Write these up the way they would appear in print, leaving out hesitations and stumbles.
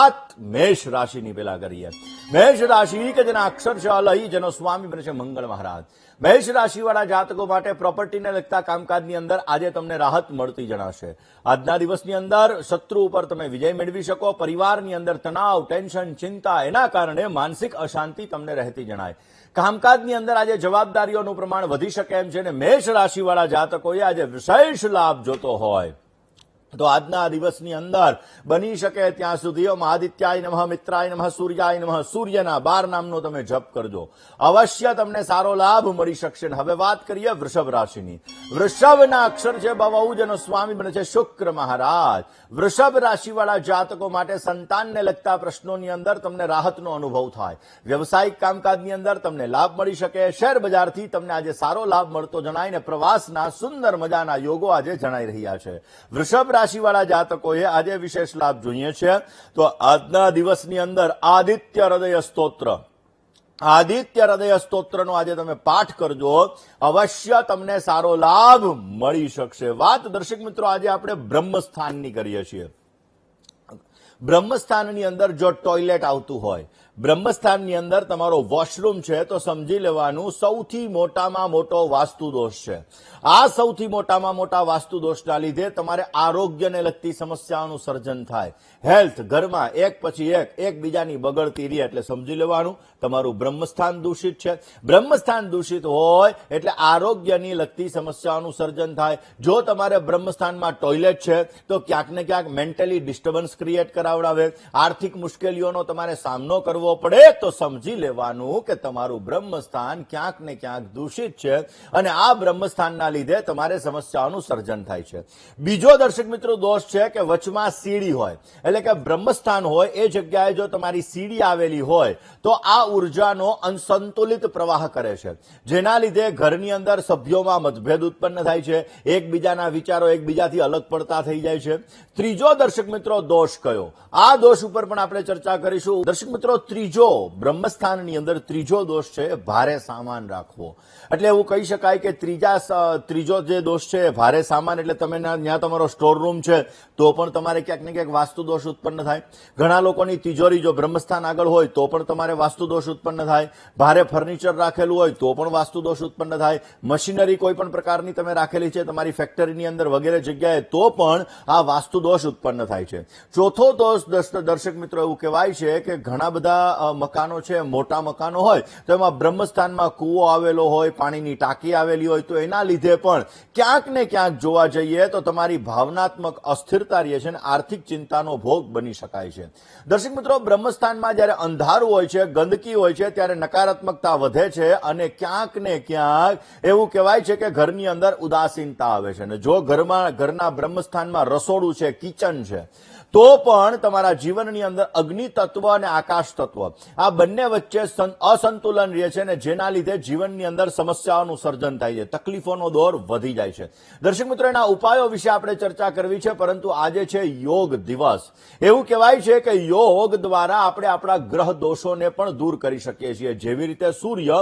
વાત મેષ રાશિની પેલા કરીએ. મેષ રાશિ કે જેના અક્ષર છે અલહી, જેનો સ્વામી બને છે મંગળ મહારાજ. મેષ રાશિવાળા જાતકો માટે પ્રોપર્ટીને લગતા કામકાજની અંદર આજે તમને રાહત મળતી જણાશે. આજના દિવસની અંદર શત્રુ ઉપર તમે વિજય મેળવી શકો. પરિવારની અંદર તણાવ, ટેન્શન, ચિંતા, એના કારણે માનસિક અશાંતિ તમને રહેતી જણાય. કામકાજની અંદર આજે જવાબદારીઓનું પ્રમાણ વધી શકે એમ છે અને મેષ રાશિવાળા જાતકોએ આજે વિશેષ લાભ જોતો હોય તો આજના દિવસની અંદર બની શકે ત્યાં સુધી ઓમ આદિત્યાય નમઃ, મિત્રાય નમઃ, સૂર્યાય નમઃ, સૂર્યના 12 નામનો તમે જપ કરજો. અવશ્ય તમને સારો લાભ મળી શકશે. હવે વાત કરીએ વૃષભ રાશિની. વૃષભના અક્ષર છે બહુ, જેનો સ્વામી બને છે શુક્ર મહારાજ. વૃષભ રાશિવાળા જાતકો માટે સંતાનને લગતા પ્રશ્નોની અંદર તમને રાહતનો અનુભવ થાય. વ્યવસાયિક કામકાજની અંદર તમને લાભ મળી શકે. શેર બજારથી તમને આજે સારો લાભ મળતો જણાય ને પ્રવાસના સુંદર મજાના યોગો આજે જણાઈ રહ્યા છે. વૃષભ રાશિવાળા જાતકોએ આજે વિશેષ લાભ જોઈએ છે તો આજના દિવસની અંદર આદિત્ય હૃદય સ્તોત્ર, આદિત્ય હૃદય સ્તોત્રનો આજે તમે પાઠ કરજો. અવશ્ય તમને સારો લાભ મળી શકશે. વાત દર્શક મિત્રો આજે આપણે બ્રહ્મસ્થાનની કરીએ છીએ. બ્રહ્મસ્થાનની અંદર જો ટોયલેટ આવતું હોય, બ્રહ્મસ્થાનની અંદર તમારો વોશરૂમ છે તો સમજી લેવાનું સૌથી મોટામાં મોટો વાસ્તુ દોષ છે. આ સૌથી મોટામાં મોટા વાસ્તુ દોષના લીધે તમારે આરોગ્યને લગતી સમસ્યાઓનું સર્જન થાય. હેલ્થ ઘરમાં એક પછી એક એકબીજાની બગડતી રહે એટલે સમજી લેવાનું તમારું બ્રહ્મસ્થાન દૂષિત છે. બ્રહ્મસ્થાન દૂષિત હોય એટલે આરોગ્યની લગતી સમસ્યાઓનું સર્જન થાય. જો તમારે બ્રહ્મસ્થાનમાં ટોયલેટ છે તો ક્યાંક ને ક્યાંક મેન્ટલી ડિસ્ટર્બન્સ ક્રિએટ કરાવડાવે, આર્થિક મુશ્કેલીઓનો તમારે સામનો કરવો પડે તો સમજી લેવાનું કે તમારું બ્રહ્મસ્થાન ક્યાંક ને ક્યાંક દૂષિત છે અને આ બ્રહ્મસ્થાનના લીધે તમારે સમસ્યાઓનું સર્જન થાય છે. બીજો દર્શક મિત્રો દોષ છે કે વચમાં સીડી હોય, એટલે કે બ્રહ્મસ્થાન હોય એ જગ્યાએ જો તમારી સીડી આવેલી હોય તો આ ઉર્જાનો અસંતુલિત પ્રવાહ કરે છે, જેના લીધે ઘરની અંદર સભ્યોમાં મતભેદ ઉત્પન્ન થાય છે, એકબીજાના વિચારો એકબીજાથી અલગ પડતા થઈ જાય છે. ત્રીજો દર્શક મિત્રો દોષ કયો, આ દોષ ઉપર પણ આપણે ચર્ચા કરીશું. દર્શક મિત્રો ત્રીજો બ્રહ્મસ્થાનની અંદર ત્રીજો દોષ છે ભારે સામાન રાખવો. એટલે એવું કહી શકાય કે ત્રીજો જે દોષ છે ભારે સામાન, એટલે તમે ત્યાં તમારો સ્ટોર રૂમ છે તો પણ તમારે ક્યાંક ને ક્યાંક વાસ્તુ દોષ ઉત્પન્ન થાય. ઘણા લોકોની તિજોરી જો બ્રહ્મસ્થાન આગળ હોય તો પણ તમારે વાસ્તુ દોષ ઉત્પન્ન થાય. ભારે ફર્નિચર રાખેલું હોય તો પણ વાસ્તુ દોષ ઉત્પન્ન થાય. મશીનરી કોઈ પણ પ્રકારની તમે રાખેલી છે તમારી ફેક્ટરીની અંદર વગેરે જગ્યાએ તો પણ આ વાસ્તુ દોષ ઉત્પન્ન થાય છે. ચોથો દોષ દર્શક મિત્રો એવું કહેવાય છે કે ઘણા બધા મકાનો છે, મોટા મકાનો હોય તો એમાં બ્રહ્મસ્થાનમાં કૂવો આવેલો હોય, પાણીની ટાંકી આવેલી હોય તો એના લીધે પણ ક્યાંક ને ક્યાંક જોવા જઈએ તો તમારી ભાવનાત્મક અસ્થિરતા રહે છે અને આર્થિક ચિંતાનો ભોગ બની શકાય છે. દર્શક મિત્રો જો જ્યારે અંધારું હોય છે, ગંદકી હોય છે ત્યારે નકારાત્મકતા વધે છે અને ક્યાંક ને ક્યાંક એવું કહેવાય છે કે ઘરની અંદર ઉદાસીનતા આવે છે. અને જો ઘરના બ્રહ્મસ્થાનમાં રસોડું છે, કિચન છે તો પણ તમારા જીવનની અંદર અગ્નિ તત્વ અને આકાશ તત્વ આ બંને વચ્ચે અસંતુલન રહે છે અને જેના લીધે જીવનની અંદર સમસ્યાઓનું સર્જન થાય છે, તકલીફોનો દોર વધી જાય છે. દર્શક મિત્રો એના ઉપાયો વિશે આપણે ચર્ચા કરવી છે, પરંતુ આજે છે યોગ દિવસ. એવું કહેવાય છે કે યોગ દ્વારા આપણે આપણા ગ્રહ દોષોને પણ દૂર કરી શકીએ છીએ. જેવી રીતે સૂર્ય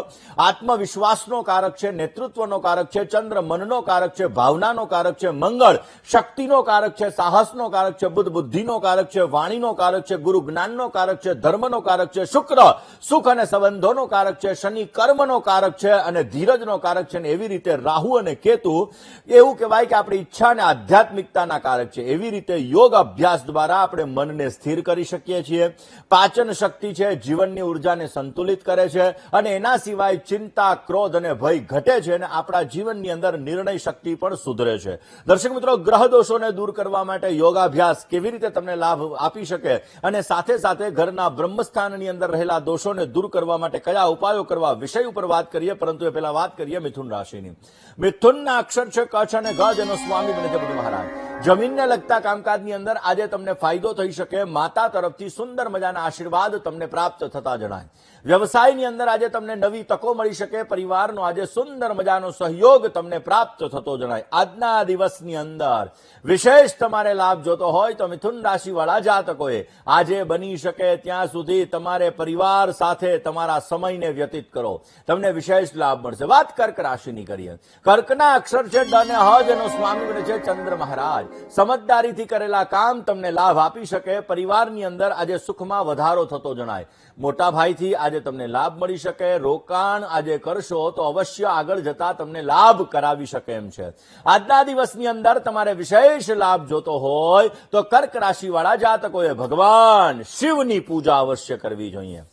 આત્મવિશ્વાસનો કારક છે, નેતૃત્વનો કારક છે, ચંદ્ર મનનો કારક છે, ભાવનાનો કારક છે, મંગળ શક્તિનો કારક છે, સાહસનો કારક છે, બુદ્ધ બુદ્ધિનો કારક છે, વાણીનો કારક છે, ગુરુ જ્ઞાનનો કારક છે, ધર્મનો કારક છે, શુક્ર સુખ અને સંબંધોનો કારક છે, શનિ કર્મનો કારક છે અને ધીરજનો કારક છે. એવી રીતે રાહુ અને કેતુ એવું કહેવાય કે આપણી ઈચ્છા અને આધ્યાત્મિકતાના કારક છે. એવી રીતે યોગ અભ્યાસ દ્વારા આપણે મનને સ્થિર કરી શકીએ છીએ. પાચન શક્તિ છે, જીવનની ઉર્જાને સંતુલિત કરે છે અને એના સિવાય ચિંતા, ક્રોધ અને ભય ઘટે છે અને આપણા જીવનની અંદર નિર્ણય શક્તિ પણ સુધરે છે. દર્શક મિત્રો ગ્રહ દોષોને દૂર કરવા માટે યોગાભ્યાસ કેવી રીતે તમને લાભ આપી શકે અને સાથે સાથે ઘરના બ્રહ્મસ્થાનની અંદર રહેલા દોષોને દૂર કરવા માટે કયા ઉપાયો કરવા વિષય ઉપર વાત કરીએ. પરંતુ એ પહેલા વાત કરીએ મિથુન રાશિની. મિથુનના અક્ષર છે કચ્છ અને ગજ, એનો સ્વામી બને છે બુધ મહારાજ. જમીનને લગતા કામકાજની અંદર આજે તમને ફાયદો થઈ શકે. માતા તરફથી સુંદર મજાના આશીર્વાદ તમને પ્રાપ્ત થતા જણાય. વ્યવસાયની અંદર આજે તમને નવી તકો મળી શકે. પરિવારનો આજે સુંદર મજાનો સહયોગ તમને પ્રાપ્ત થતો જણાય. આજના દિવસની અંદર વિશેષ તમારે લાભ જોતો હોય તો મિથુન રાશિવાળા જાતકોએ આજે બની શકે ત્યાં સુધી તમારે પરિવાર સાથે તમારા સમયને વ્યતીત કરો, તમને વિશેષ લાભ મળશે. વાત કર્ક રાશિની કરીએ. કર્કના અક્ષર છે ડ અને હ, જેનો સ્વામી બને છે ચંદ્ર મહારાજ. સમજદારીથી કરેલા કામ તમને લાભ આપી શકે. પરિવારની અંદર આજે સુખમાં વધારો થતો જણાય. મોટા ભાઈથી આજે તમને લાભ મળી શકે. રોકાણ આજે કરશો તો અવશ્ય આગળ જતા તમને લાભ કરાવી શકે એમ છે. આજના દિવસની અંદર તમારે વિશેષ લાભ જોતો હોય તો કર્ક રાશિવાળા જાતકોએ ભગવાન શિવની પૂજા અવશ્ય કરવી જોઈએ.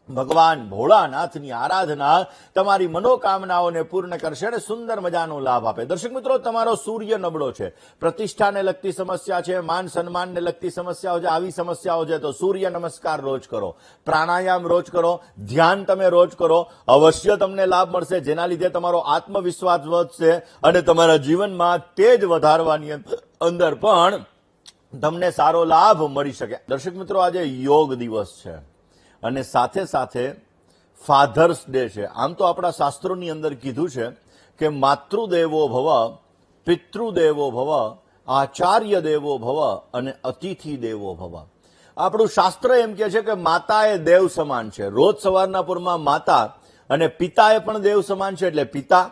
ભગવાન ભોળાનાથની આરાધના તમારી મનોકામનાઓને પૂર્ણ કરશે અને સુંદર મજાનો લાભ આપે. દર્શક મિત્રો, તમારો સૂર્ય નબળો છે, પ્રતિષ્ઠાને લગતી સમસ્યા છે, માન સન્માનને લગતી સમસ્યાઓ છે. આવી સમસ્યાઓ છે તો સૂર્ય નમસ્કાર રોજ કરો, પ્રાણાયામ રોજ કરો, ધ્યાન તમે રોજ કરો, અવશ્ય તમને લાભ મળશે, જેના લીધે તમારો આત્મવિશ્વાસ વધશે અને તમારા જીવનમાં તેજ વધારવાની અંદર પણ તમને સારો લાભ મળી શકે. દર્શક મિત્રો, આજે યોગ દિવસ છે અને સાથે સાથે ફાધર્સ ડે છે. આમ તો આપણા શાસ્ત્રોની અંદર કીધું છે કે માતૃદેવો ભવ, પિતૃદેવો ભવ, આચાર્ય દેવો ભવ અને અતિથિ દેવો ભવ. આપણું શાસ્ત્ર એમ કહે છે કે માતા એ દેવ સમાન છે. રોજ સવારના પૂરમાં માતા અને પિતા એ પણ દેવ સમાન છે. એટલે પિતા,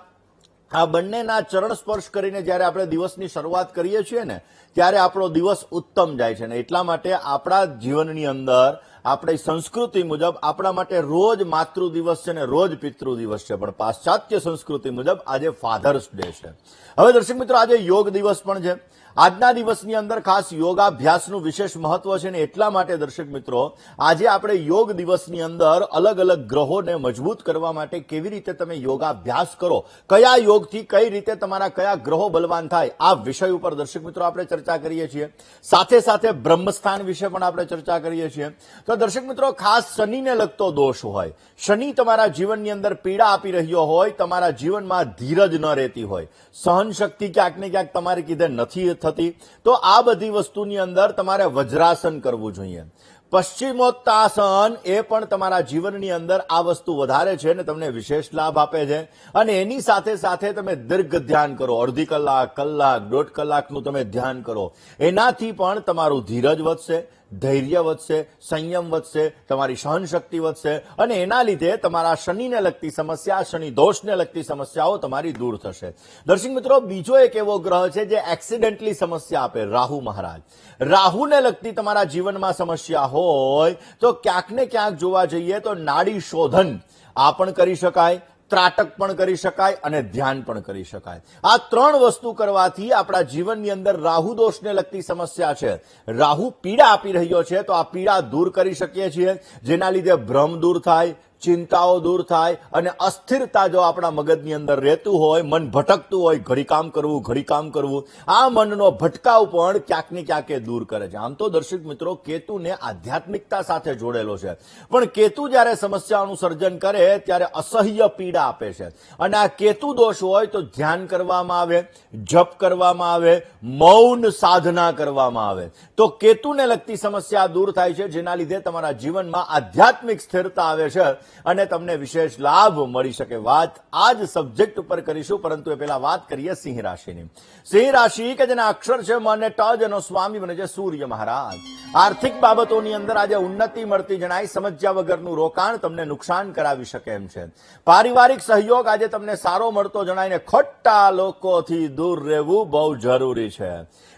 આ બંનેના ચરણ સ્પર્શ કરીને જ્યારે આપણે દિવસની શરૂઆત કરીએ છીએ ને, ત્યારે આપણો દિવસ ઉત્તમ જાય છે. ને એટલા માટે આપણા જીવનની અંદર આપણી સંસ્કૃતિ મુજબ આપણા માટે રોજ માતૃ દિવસ છે ને રોજ પિતૃ દિવસ છે, પણ પાશ્ચાત્ય સંસ્કૃતિ મુજબ આજે ફાધર્સ ડે છે. હવે દર્શક મિત્રો, આજે યોગ દિવસ પણ છે. આજના દિવસની અંદર ખાસ યોગાભ્યાસનું વિશેષ મહત્વ છે ને એટલા માટે દર્શક મિત્રો, આજે આપણે યોગ દિવસની અંદર અલગ અલગ ગ્રહોને મજબૂત કરવા માટે કેવી રીતે તમે યોગાભ્યાસ કરો, કયા યોગથી કઈ રીતે તમારા કયા ગ્રહો બલવાન થાય, આ વિષય ઉપર દર્શક મિત્રો આપણે ચર્ચા કરીએ છીએ. સાથે સાથે બ્રહ્મસ્થાન વિશે પણ આપણે ચર્ચા કરીએ છીએ. તો દર્શક મિત્રો, ખાસ શનિને લગતો દોષ હોય, શનિ તમારા જીવનની અંદર પીડા આપી રહ્યો હોય, તમારા જીવનમાં ધીરજ ન રહેતી હોય, સહન શક્તિ ક્યાંક ને ક્યાંક તમારી કીધે નથી થતી, તો આ બધી વસ્તુની અંદર તમારે વજ્રાસન કરવું જોઈએ. પશ્ચિમોત્તાસન એ પણ તમારા જીવનની અંદર આ વસ્તુ વધારે છે અને તમને વિશેષ લાભ આપે છે. અને એની સાથે સાથે તમે દીર્ઘ ધ્યાન કરો, અડધી કલાક, કલાક, 1.5 કલાકનું તમે ધ્યાન કરો. એનાથી પણ તમારું ધીરજ વધશે, ધૈર્ય વધશે, સંયમ વધશે, તમારી સહન શક્તિ વધશે અને એના લીધે તમારા શનિને લગતી સમસ્યા, શનિ દોષને લગતી સમસ્યાઓ તમારી દૂર થશે. દર્શક મિત્રો, બીજો એક એવો ગ્રહ છે જે એક્સિડેન્ટલી સમસ્યા આપે, રાહુ મહારાજ. રાહુને લગતી તમારા જીવનમાં સમસ્યા હોય તો ક્યાંક ને ક્યાંક જોવા જઈએ તો નાડી શોધન આ પણ કરી શકાય, ત્રાટક પણ કરી શકાય અને ધ્યાન પણ કરી શકાય. આ ત્રણ વસ્તુ કરવાથી આપણા જીવનની અંદર રાહુ દોષને લગતી સમસ્યા છે, રાહુ પીડા આપી રહ્યો છે, તો આ પીડા દૂર કરી શકીએ છીએ, જેના લીધે ભ્રમ દૂર થાય, ચિંતાઓ દૂર થાય અને અસ્થિરતા જો આપણા મગજની અંદર રહેતું હોય, મન ભટકતું હોય, ઘડી કામ કરવું, ઘડી કામ કરવું, આ મનનો ભટકાવ પણ ક્યાંક ને ક્યાંક એ દૂર કરે છે. આમ તો દર્શક મિત્રો, કેતુને આધ્યાત્મિકતા સાથે જોડેલો છે, પણ કેતુ જ્યારે સમસ્યાઓનું સર્જન કરે ત્યારે અસહ્ય પીડા આપે છે. અને આ કેતુ દોષ હોય તો ધ્યાન કરવામાં આવે, જપ કરવામાં આવે, મૌન સાધના કરવામાં આવે તો કેતુને લગતી સમસ્યા દૂર થાય છે, જેના લીધે તમારા જીવનમાં આધ્યાત્મિક સ્થિરતા આવે છે અને તમને વિશેષ લાભ મળી શકે. વાત આ જ સબ્જેક્ટ ઉપર કરીશું, પરંતુ એ પહેલા વાત કરીએ સિંહ રાશિની. સિંહ રાશિ કે જેના અક્ષર છે મ અને ટ, જેનો સ્વામી બને છે સૂર્ય મહારાજ. આર્થિક બાબતોની અંદર આજે ઉન્નતિ મળતી જણાય, સમજ્યા વગરનું રોકાણ તમને નુકસાન કરાવી શકે એમ છે. પારિવારિક સહયોગ આજે તમને સારો મળતો જણાય ને ખોટા લોકોથી દૂર રહેવું બહુ જરૂરી છે.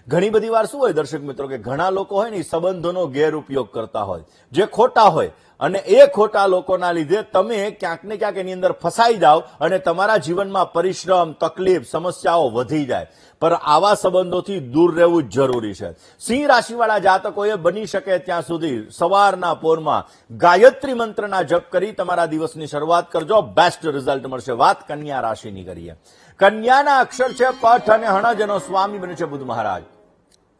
ઘણી બધી વાર શું હોય દર્શક મિત્રો કે ઘણા લોકો હોય ને સંબંધોનો ગેરઉપયોગ કરતા હોય, જે ખોટા હોય, અને એ ખોટા લોકોના લીધે તમે ક્યાંક ને ક્યાંક એની અંદર ફસાઈ જાઓ અને તમારા જીવનમાં પરિશ્રમ, તકલીફ, સમસ્યાઓ વધી જાય. પર આવા સંબંધોથી દૂર રહેવું જ જરૂરી છે. સિંહ રાશિવાળા જાતકોએ બની શકે ત્યાં સુધી સવારના પોરમાં ગાયત્રી મંત્રના જપ કરી તમારા દિવસની શરૂઆત કરજો, બેસ્ટ રિઝલ્ટ મળશે. વાત કન્યા રાશિની કરીએ. કન્યાના અક્ષર છે પઠ અને હણ, જેનો સ્વામી બને છે બુધ મહારાજ.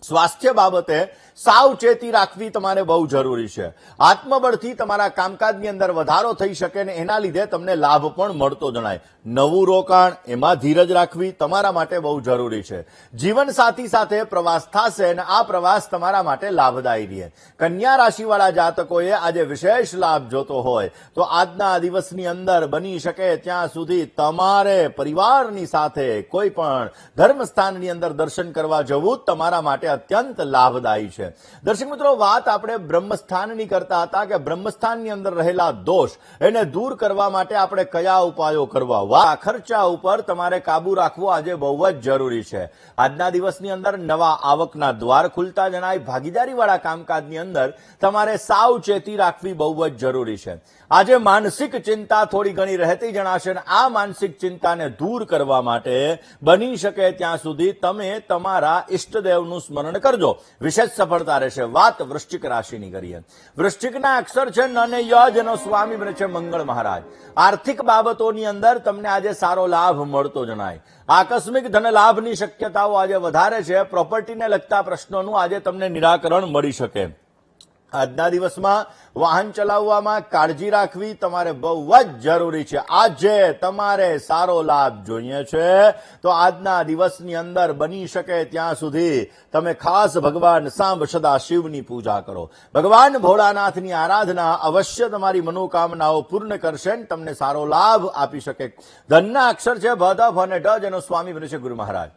સ્વાસ્થ્ય બાબતે સાવચેતી રાખવી તમારે બહુ જરૂરી છે. આત્મબળથી તમારા કામકાજની અંદર વધારો થઈ શકે ને એના લીધે તમને લાભ પણ મળતો જણાય. નવું રોકાણ, એમાં ધીરજ રાખવી તમારા માટે બહુ જરૂરી છે. જીવન સાથી સાથે પ્રવાસ થશે અને આ પ્રવાસ તમારા માટે લાભદાયી રહે. કન્યા રાશિવાળા જાતકોએ આજે વિશેષ લાભ જોતો હોય તો આજના દિવસની અંદર બની શકે ત્યાં સુધી તમારે પરિવારની સાથે કોઈ પણ ધર્મસ્થાનની અંદર દર્શન કરવા જવું તમારા માટે અત્યંત લાભદાયી છે. દર્શક મિત્રો, વાત આપણે બ્રહ્મસ્થાનની કરતા હતા કે બ્રહ્મસ્થાનની અંદર રહેલા દોષ એને દૂર કરવા માટે આપણે કયા ઉપાયો કરવા. ખર્ચા ઉપર તમારે કાબુ રાખવો આજે બહુ જ જરૂરી છે. આજના દિવસની અંદર નવા આવકના દ્વાર ખુલતા જણાય. ભાગીદારીવાળા કામકાજની અંદર તમારે સાવચેતી રાખવી બહુ જ જરૂરી છે. આજે માનસિક ચિંતા થોડી ઘણી રહેતી જણાશે અને આ માનસિક ચિંતાને દૂર કરવા માટે બની શકે ત્યાં સુધી તમે તમારા ઈષ્ટદેવનું સ્મરણ કરજો, વિશેષ સફળતા રહેશે. વાત વૃશ્ચિક રાશિની કરીએ. વૃશ્ચિકના અક્ષર છે ન અને ય, જેનો સ્વામી બને છે મંગળ મહારાજ. આર્થિક બાબતોની અંદર તમને આજે સારો લાભ મળતો જણાય. આકસ્મિક ધન લાભની શક્યતાઓ આજે વધારે છે. પ્રોપર્ટીને લગતા પ્રશ્નોનું આજે તમને નિરાકરણ મળી શકે. આજના દિવસમાં વાહન ચલાવવામાં કાળજી રાખવી તમારે બહુ જ જરૂરી છે. આજે તમારે સારો લાભ જોઈએ છે તો આજના દિવસની અંદર બની શકે ત્યાં સુધી તમે ખાસ ભગવાન સાંબ સદા શિવની પૂજા કરો. ભગવાન ભોળાનાથની આરાધના અવશ્ય તમારી મનોકામનાઓ પૂર્ણ કરશે અને તમને સારો લાભ આપી શકે. ધનના અક્ષર છે ભ, ધ, ભ અને ઢ, જેનો સ્વામી બને છે ગુરુ મહારાજ.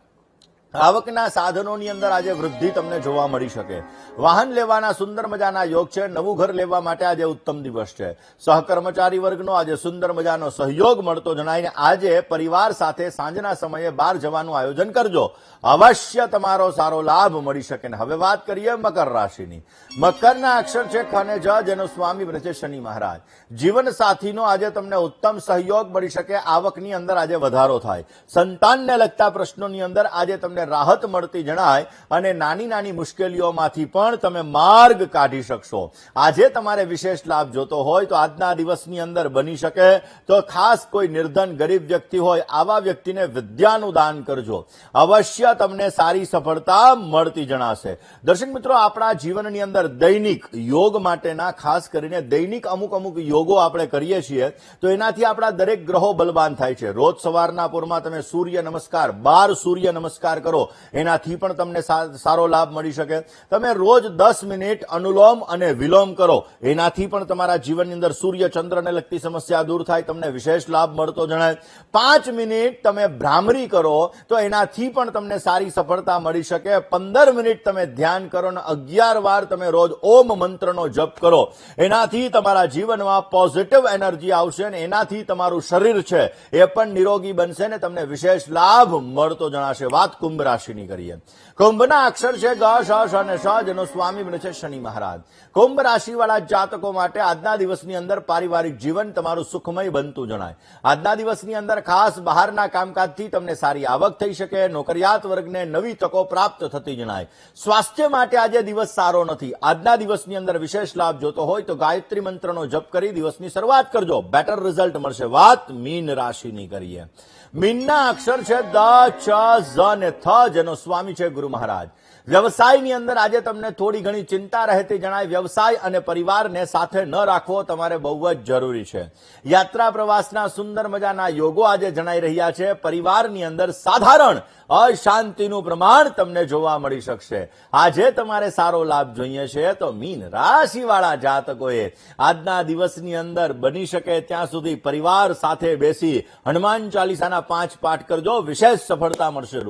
આવકના સાધનોની અંદર આજે વૃદ્ધિ તમને જોવા મળી શકે. વાહન લેવાના સુંદર મજાના યોગ છે. નવું ઘર લેવા માટે આજે ઉત્તમ દિવસ છે. સહકર્મચારી વર્ગનો આજે સુંદર મજાનો સહયોગ મળતો જણાય. આજે પરિવાર સાથે સાંજના સમયે બહાર જવાનું આયોજન કરજો, અવશ્ય તમારો સારો લાભ મળી શકે. હવે વાત કરીએ મકર રાશિની. મકરના અક્ષર છે ખ અને જ, જેનો સ્વામી બને છે શનિ મહારાજ. જીવન સાથીનો આજે તમને ઉત્તમ સહયોગ મળી શકે. આવકની અંદર આજે વધારો થાય. સંતાનને લગતા પ્રશ્નોની અંદર આજે તમને રાહત મળતી જણાય અને નાની નાની મુશ્કેલીઓમાંથી પણ તમે માર્ગ કાઢી શકશો. આજે તમારે વિશેષ લાભ જોતો હોય તો આજના દિવસની અંદર બની શકે તો ખાસ કોઈ નિર્ધન ગરીબ વ્યક્તિ હોય આવા વ્યક્તિને વિદ્યાનું દાન કરજો, અવશ્ય તમને સારી સફળતા મળતી જણાશે. દર્શક મિત્રો, આપણા જીવનની અંદર દૈનિક યોગ માટેના ખાસ કરીને દૈનિક અમુક યોગો આપણે કરીએ છીએ તો એનાથી આપણા દરેક ગ્રહો બલવાન થાય છે. રોજ સવારના પૂરમાં તમે સૂર્ય નમસ્કાર 12 સૂર્ય નમસ્કાર કરો, એનાથી પણ તમને સારો લાભ મળી શકે. તમે રોજ 10 મિનિટ અનુલોમ અને વિલોમ કરો, એનાથી પણ તમારા જીવનની અંદર સૂર્ય ચંદ્રને લગતી સમસ્યા દૂર થાય, તમને વિશેષ લાભ મળતો જણાય. 5 મિનિટ તમે ભ્રામરી કરો તો એનાથી પણ તમને સારી સફળતા મળી શકે. 15 મિનિટ તમે ધ્યાન કરો અને 11 વાર તમે રોજ ઓમ મંત્રનો જપ કરો, એનાથી તમારા જીવનમાં પોઝિટિવ એનર્જી આવશે અને એનાથી તમારું શરીર છે એ પણ નિરોગી બનશે ને તમને વિશેષ લાભ મળતો જણાશે. વાત કુંભ રાશિની કરીએ. કુંભના અક્ષર છે ગ, શ, શ અને શ, જેનો સ્વામી બને છે શનિ મહારાજ. કુંભ રાશિવાળા જાતકો માટે આજના દિવસની અંદર પારિવારિક જીવન તમારું સુખમય બનતું જણાય. આજના દિવસની અંદર ખાસ બહારના કામકાજથી તમને સારી આવક થઈ શકે. નોકરિયાત વર્ગને નવી તકો પ્રાપ્ત થતી જણાય. સ્વાસ્થ્ય માટે આજે દિવસ સારો નથી. આજના દિવસની અંદર વિશેષ લાભ જોતો હોય તો ગાયત્રી મંત્રનો જપ કરી દિવસની શરૂઆત કરજો, બેટર રિઝલ્ટ મળશે. વાત મીન રાશિની કરીએ. મીનના અક્ષર છે દ, ચ, ઝ અને થ, જેનો સ્વામી છે ગુરુ મહારાજ. વ્યવસાયની અંદર આજે તમને થોડી ઘણી ચિંતા રહેતી જણાય. વ્યવસાય અને પરિવારને સાથે ન રાખવો તમારે બહુ જ જરૂરી છે. યાત્રા પ્રવાસના સુંદર મજાના યોગો આજે જણાઈ રહ્યા છે. પરિવારની અંદર સાધારણ અશાંતિનું પ્રમાણ તમને જોવા મળી શકશે. આજે તમારે સારો લાભ જોઈએ છે તો મીન રાશિવાળા જાતકોએ આજના દિવસની અંદર બની શકે ત્યાં સુધી પરિવાર સાથે બેસી હનુમાન ચાલીસાના 5 પાઠ કરજો, વિશેષ સફળતા મળશે.